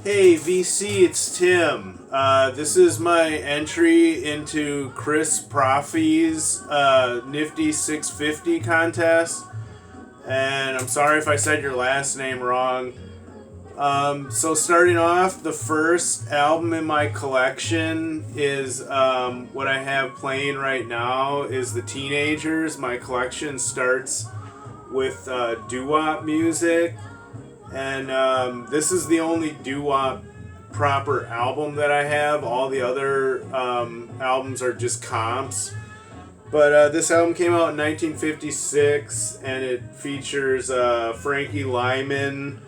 Hey VC, it's Tim. This is my entry into Chris Propfe's Nifty 650 contest, and I'm sorry if I said your last name wrong. So starting off, the first album in my collection is what I have playing right now is the Teenagers. My collection starts with doo-wop music. And this is the only doo-wop proper album that I have. All the other albums are just comps. But this album came out in 1956, and it features Frankie Lyman,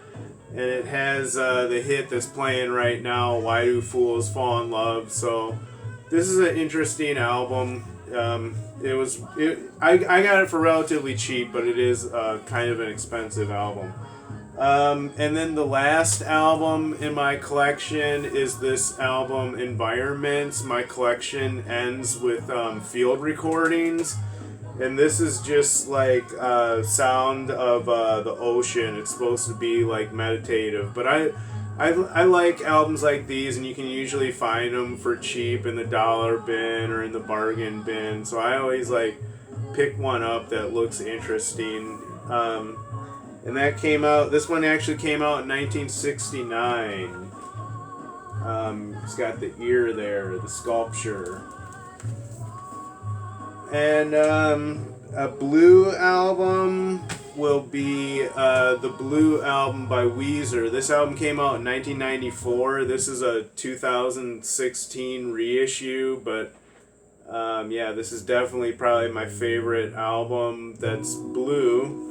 and it has the hit that's playing right now, Why Do Fools Fall in Love? So this is an interesting album. I got it for relatively cheap, but it is kind of an expensive album. And then the last album in my collection is this album, Environments. My collection ends with field recordings, and this is just like sound of the ocean. It's supposed to be like meditative, but I like albums like these, and you can usually find them for cheap in the dollar bin or in the bargain bin. So I always like pick one up that looks interesting. And that came out, this one actually came out in 1969. It's got the ear there, the sculpture. And a blue album will be the Blue album by Weezer. This album came out in 1994. This is a 2016 reissue, but yeah, this is definitely probably my favorite album that's blue.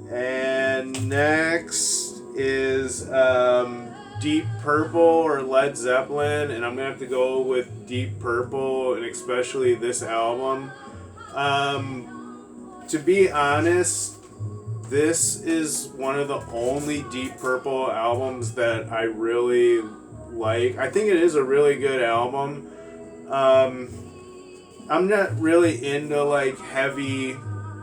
And next is Deep Purple or Led Zeppelin, and I'm going to have to go with Deep Purple, and especially this album. To be honest, this is one of the only Deep Purple albums that I really like. I think it is a really good album. I'm not really into like heavy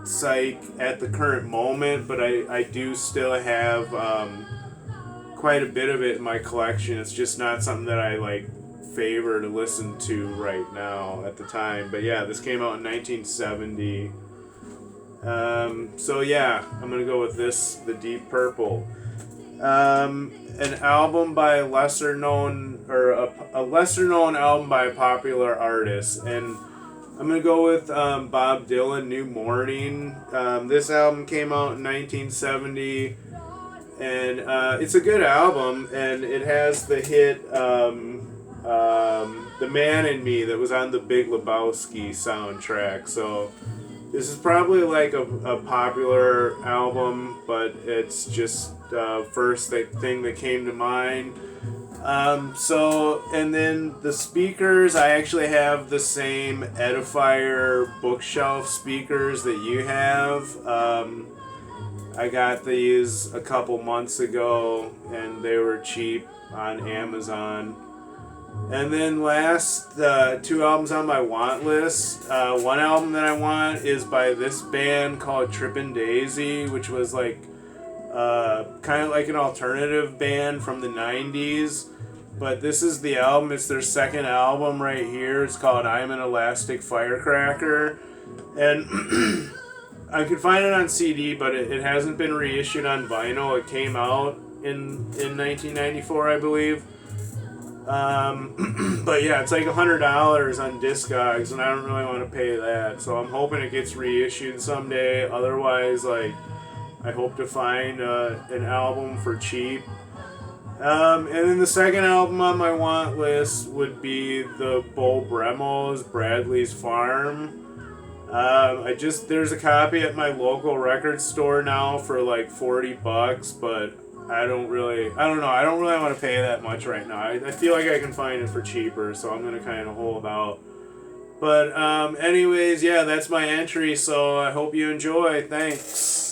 psych at the current moment, but I do still have quite a bit of it in my collection. It's just not something that I like favor to listen to right now at the time. But yeah, this came out in 1970. So yeah, I'm gonna go with this, the Deep Purple. An album by a lesser known, or a lesser known album by a popular artist, and I'm going to go with Bob Dylan, New Morning. This album came out in 1970, and it's a good album, and it has the hit The Man in Me that was on the Big Lebowski soundtrack. So this is probably like a popular album, but it's just first thing that came to mind. And then the speakers, I actually have the same Edifier bookshelf speakers that you have. I got these a couple months ago, and they were cheap on Amazon. And then last, two albums on my want list. One album that I want is by this band called Trippin' Daisy, which was like kind of like an alternative band from the 90s. But this is the album. It's their second album right here. It's called I'm an Elastic Firecracker. And I could find it on CD, but it hasn't been reissued on vinyl. It came out in 1994, I believe. But yeah, it's like $100 on Discogs, and I don't really want to pay that. So I'm hoping it gets reissued someday. Otherwise, like, I hope to find an album for cheap. And then the second album on my want list would be the Bo Bremos, Bradley's Farm. There's a copy at my local record store now for like $40, but I don't really want to pay that much right now. I feel like I can find it for cheaper, so I'm going to kind of hold out. But anyways, yeah, that's my entry, so I hope you enjoy. Thanks.